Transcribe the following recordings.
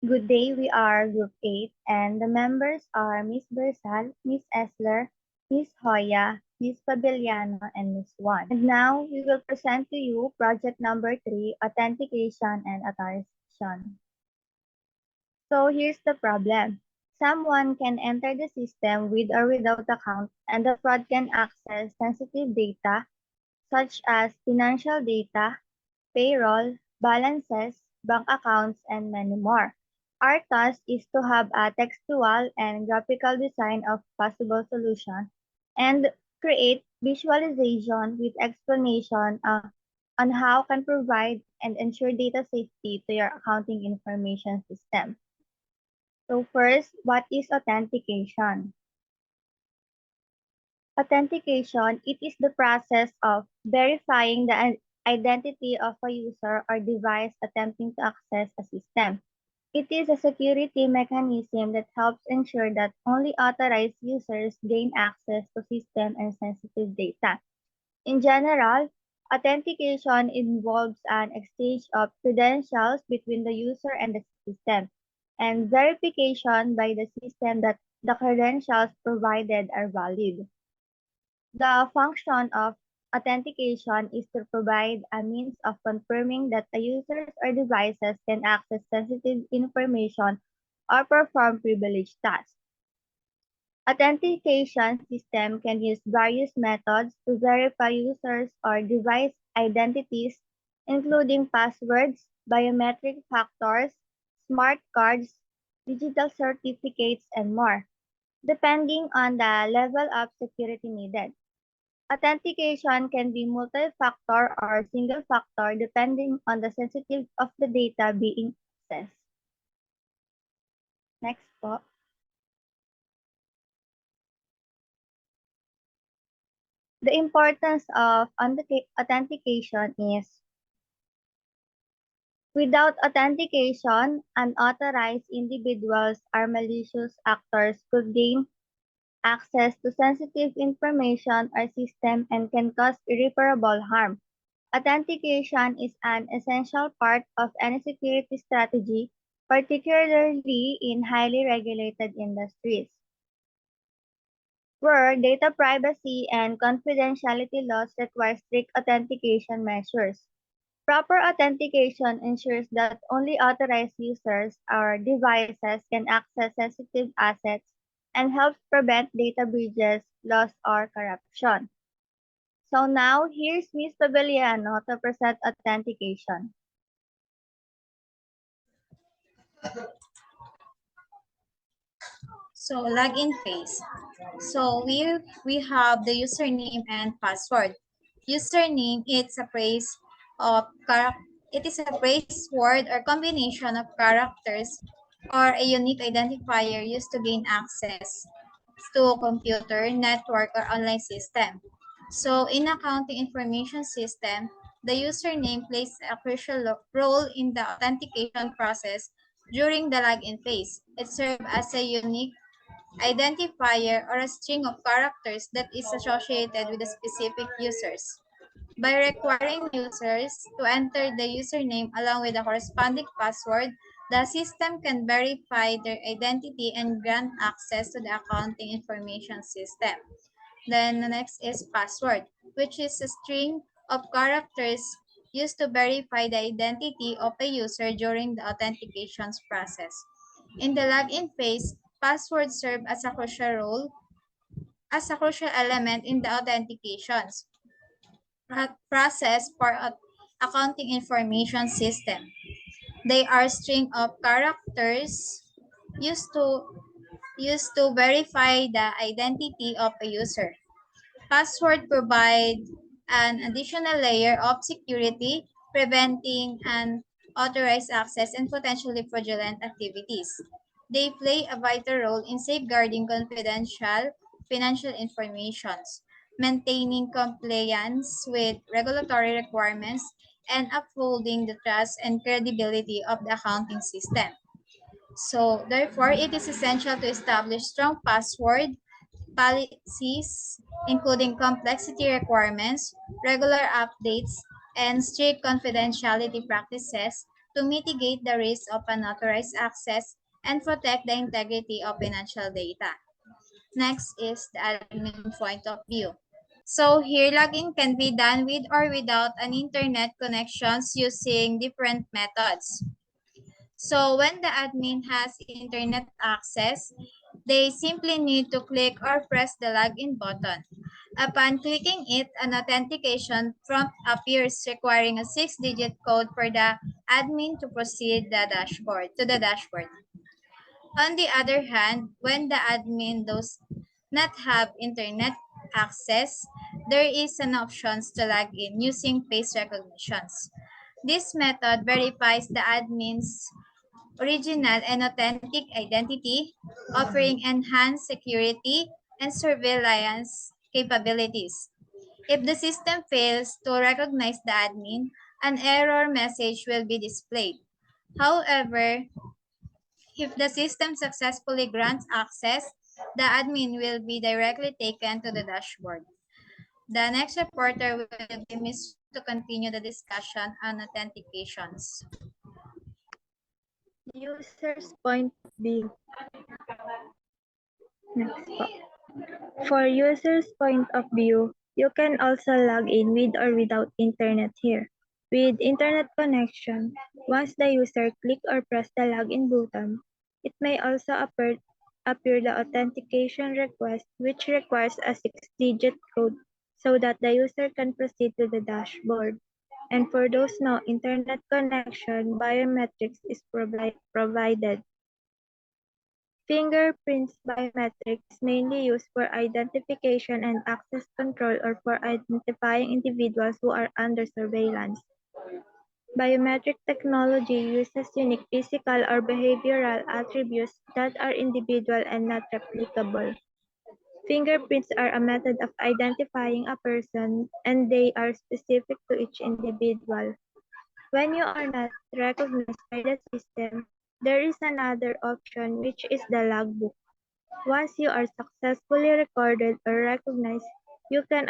Good day, we are Group 8, and the members are Miss Bersal, Miss Esler, Miss Hoya, Miss Paviliano, and Miss Juan. And now, we will present to you project number 3, Authentication and Authorization. So, here's the problem. Someone can enter the system with or without account, and the fraud can access sensitive data such as financial data, payroll, balances, bank accounts, and many more. Our task is to have a textual and graphical design of possible solution and create visualization with explanation on how can provide and ensure data safety to your accounting information system. So first, what is authentication? Authentication, it is the process of verifying the identity of a user or device attempting to access a system. It is a security mechanism that helps ensure that only authorized users gain access to system and sensitive data. In general, authentication involves an exchange of credentials between the user and the system, and verification by the system that the credentials provided are valid. The function of authentication is to provide a means of confirming that the users or devices can access sensitive information or perform privileged tasks. Authentication system can use various methods to verify users or device identities, including passwords, biometric factors, smart cards, digital certificates, and more, depending on the level of security needed. Authentication can be multi-factor or single-factor depending on the sensitivity of the data being accessed. Next po. The importance of authentication is without authentication, unauthorized individuals or malicious actors could gain access to sensitive information or system and can cause irreparable harm. Authentication is an essential part of any security strategy, particularly in highly regulated industries, where data privacy and confidentiality laws require strict authentication measures. Proper authentication ensures that only authorized users or devices can access sensitive assets and helps prevent data breaches, loss, or corruption. So now, here's Ms. Paviliano to present authentication. So login phase. So we have the username and password. Username it's a phrase of it is a phrase word or combination of characters or a unique identifier used to gain access to a computer, network, or online system. So in accounting information system, the username plays a crucial role in the authentication process during the login phase. It serves as a unique identifier or a string of characters that is associated with a specific users. By requiring users to enter the username along with the corresponding password, the system can verify their identity and grant access to the accounting information system. Then the next is password, which is a string of characters used to verify the identity of a user during the authentication process. In the login phase, passwords serve as a crucial element in the authentications process for accounting information system. They are string of characters used to used to verify the identity of a user. Password provide an additional layer of security, preventing unauthorized access and potentially fraudulent activities. They play a vital role in safeguarding confidential financial information, maintaining compliance with regulatory requirements, and upholding the trust and credibility of the accounting system. So, therefore, it is essential to establish strong password policies, including complexity requirements, regular updates, and strict confidentiality practices to mitigate the risk of unauthorized access and protect the integrity of financial data. Next is the admin point of view. So here, login can be done with or without an internet connections using different methods. So when the admin has internet access, they simply need to click or press the login button. Upon clicking it, an authentication prompt appears requiring a 6-digit code for the admin to proceed to the dashboard. On the other hand, when the admin does not have internet access, there is an option to log in using face recognitions. This method verifies the admin's original and authentic identity, offering enhanced security and surveillance capabilities. If the system fails to recognize the admin, an error message will be displayed. However, if the system successfully grants access, the admin will be directly taken to the dashboard. The next reporter will be Ms. to continue the discussion on authentications. User's point of view. Next po. For user's point of view, you can also log in with or without internet here. With internet connection, once the user click or press the login button, it may also appear the authentication request, which requires a 6-digit code so that the user can proceed to the dashboard. And for those no internet connection, biometrics is provided. Fingerprints biometrics is mainly used for identification and access control or for identifying individuals who are under surveillance. Biometric technology uses unique physical or behavioral attributes that are individual and not replicable. Fingerprints are a method of identifying a person and they are specific to each individual. When you are not recognized by the system, there is another option which is the logbook. Once you are successfully recorded or recognized, you can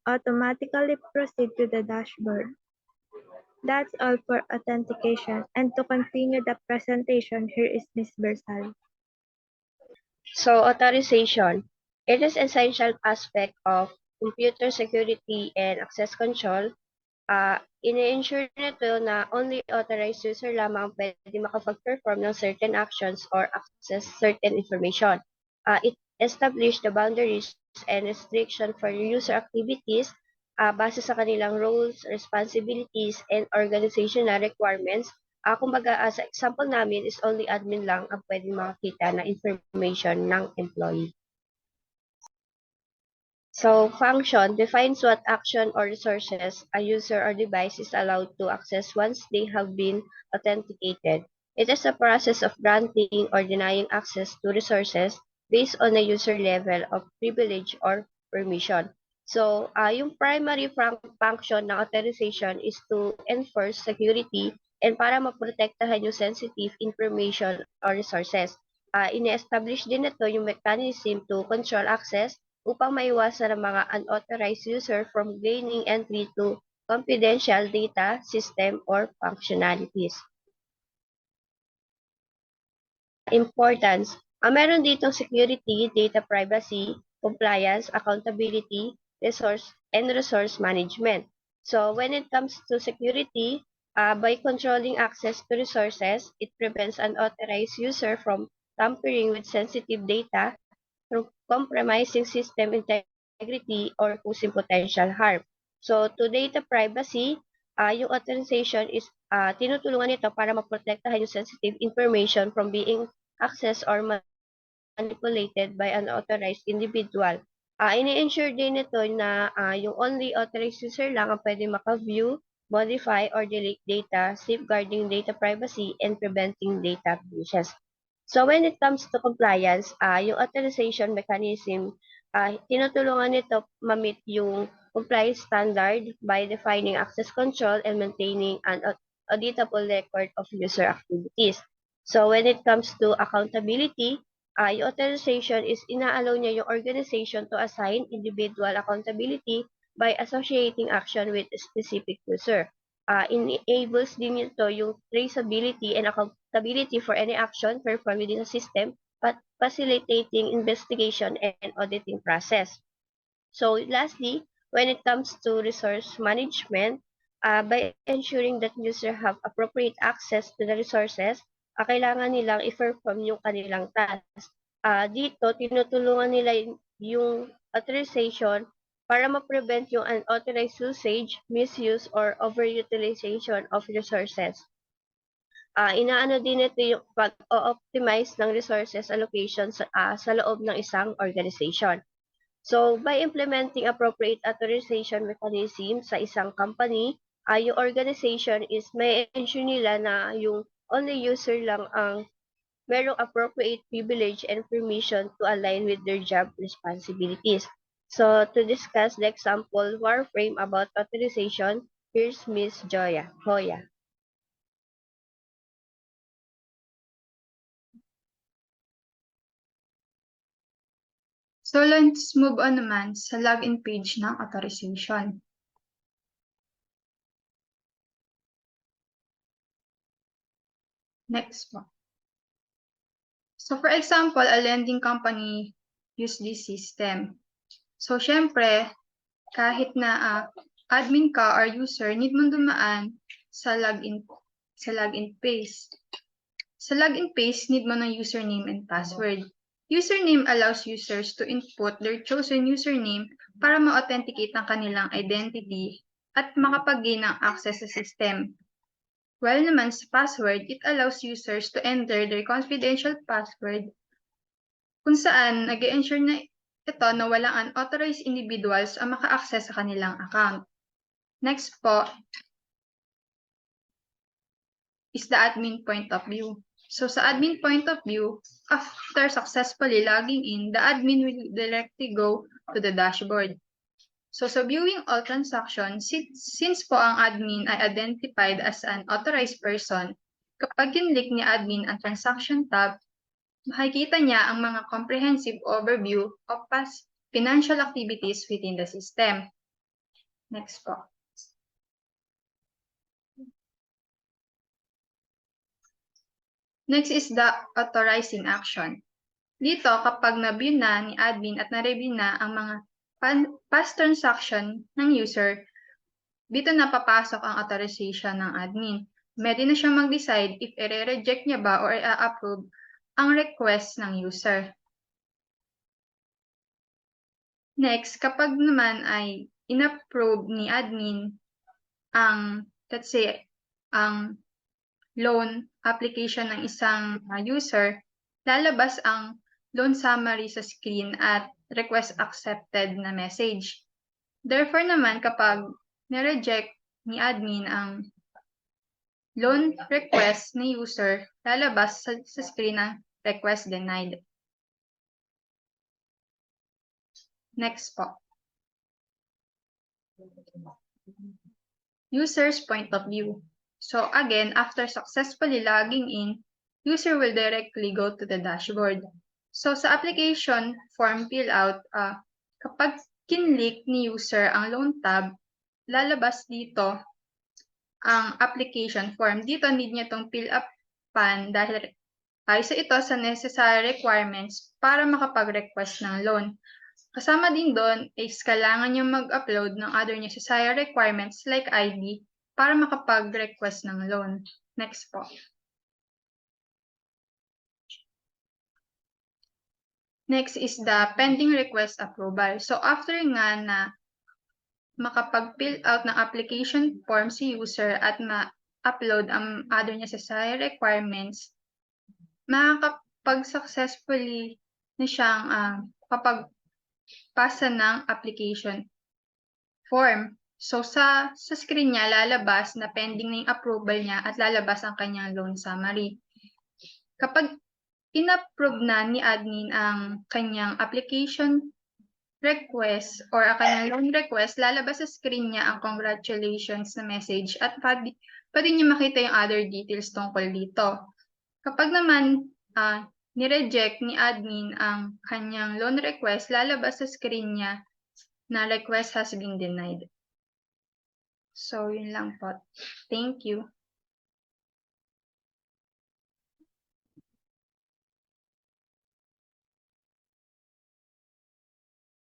automatically proceed to the dashboard. That's all for authentication. And to continue the presentation, here is Ms. Bersal. So authorization, it is essential aspect of computer security and access control. Ini-ensure nito na only authorized user lamang pwede makapag-perform ng certain actions or access certain information. It establish the boundaries and restriction for user activities base sa kanilang roles, responsibilities, and organizational requirements. Kumbaga, sa example namin is only admin lang ang pwedeng makakita na information ng employee. So, function defines what action or resources a user or device is allowed to access once they have been authenticated. It is a process of granting or denying access to resources based on a user level of privilege or permission. So, yung primary function ng authorization is to enforce security and para maprotektahan yung sensitive information or resources. Ini-establish din ito yung mechanism to control access upang maiwasan ang mga unauthorized user from gaining entry to confidential data, system, or functionalities. Importance. Meron ditong security, data privacy, compliance, accountability, resource management. So when it comes to security, by controlling access to resources, it prevents unauthorized user from tampering with sensitive data, through compromising system integrity or causing potential harm. So, to data privacy, yung authorization is tinutulungan nito para maprotektahan yung sensitive information from being accessed or manipulated by an authorized individual. Ini-ensure din nito na yung only authorized user lang ang pwede maka-view, modify, or delete data, safeguarding data privacy, and preventing data breaches. So when it comes to compliance, yung authorization mechanism, tinutulungan nito ma-meet yung compliance standard by defining access control and maintaining an auditable record of user activities. So when it comes to accountability, yung authorization is inaalaw niya yung organization to assign individual accountability by associating action with a specific user. enables din ito yung traceability and accountability for any action performed within the system, but facilitating investigation and auditing process. So lastly, when it comes to resource management, by ensuring that users have appropriate access to the resources, kailangan nilang i-perform yung kanilang task. Dito, tinutulungan nila yung authorization para ma-prevent yung unauthorized usage, misuse, or overutilization of resources. Inaano din ito yung pag-optimize ng resources allocation sa loob ng isang organization. So, by implementing appropriate authorization mechanism sa isang company, yung organization is may ensure nila na yung only user lang ang merong appropriate privilege and permission to align with their job responsibilities. So, to discuss the example Wireframe about authorization, here's Miss Hoya. So, let's move on naman sa login page ng authorization. Next po. So, for example, a lending company use this system. So, syempre, kahit na admin ka or user, need mong dumaan sa login page. Sa login page, need mo ng username and password. Username allows users to input their chosen username para ma-authenticate ang kanilang identity at makapag-gain ng access sa system. While naman sa password, it allows users to enter their confidential password kung saan nag-ensure na ito na walang unauthorized individuals ang maka-access sa kanilang account. Next po is the admin point of view. So sa admin point of view, after successfully logging in, the admin will directly go to the dashboard. So sa viewing all transactions, since po ang admin ay identified as an authorized person, kapag kinlik ni admin ang transaction tab, makikita niya ang mga comprehensive overview of past financial activities within the system. Next po. Next is the authorizing action. Dito, kapag na-view na ni admin at na-review na ang mga past transaction ng user, dito na papasok ang authorization ng admin. Pwede na siyang mag-decide if i-reject niya ba or i-approve ang request ng user. Next, kapag naman ay in-approve ni admin ang, let's say, ang loan application ng isang user, lalabas ang loan summary sa screen at request accepted na message. Therefore naman, kapag na-reject ni admin ang loan request ni user, lalabas sa screen ng request denied. Next po. User's point of view. So again, after successfully logging in, user will directly go to the dashboard. So sa application form fill out, kapag kinlik ni user ang loan tab, lalabas dito ang application form. Dito need niya itong fill up pan dahil isa ito sa necessary requirements para makapag-request ng loan. Kasama din doon is kailangan niya mag-upload ng other necessary requirements like ID para makapag-request ng loan. Next po. Next is the pending request approval. So after nga na makapag-fill out ng application form si user at ma-upload ang other necessary requirements, makakapag-successfully na siyang kapag-pasa ng application form. So sa screen niya, lalabas na pending na yung approval niya at lalabas ang kanyang loan summary. Kapag in-approve na ni admin ang kanyang application request or ang kanyang loan request, lalabas sa screen niya ang congratulations na message at pwede niyo makita yung other details tungkol dito. Kapag naman ni-reject ni admin ang kanyang loan request, lalabas sa screen niya na request has been denied. So, yun lang po. Thank you.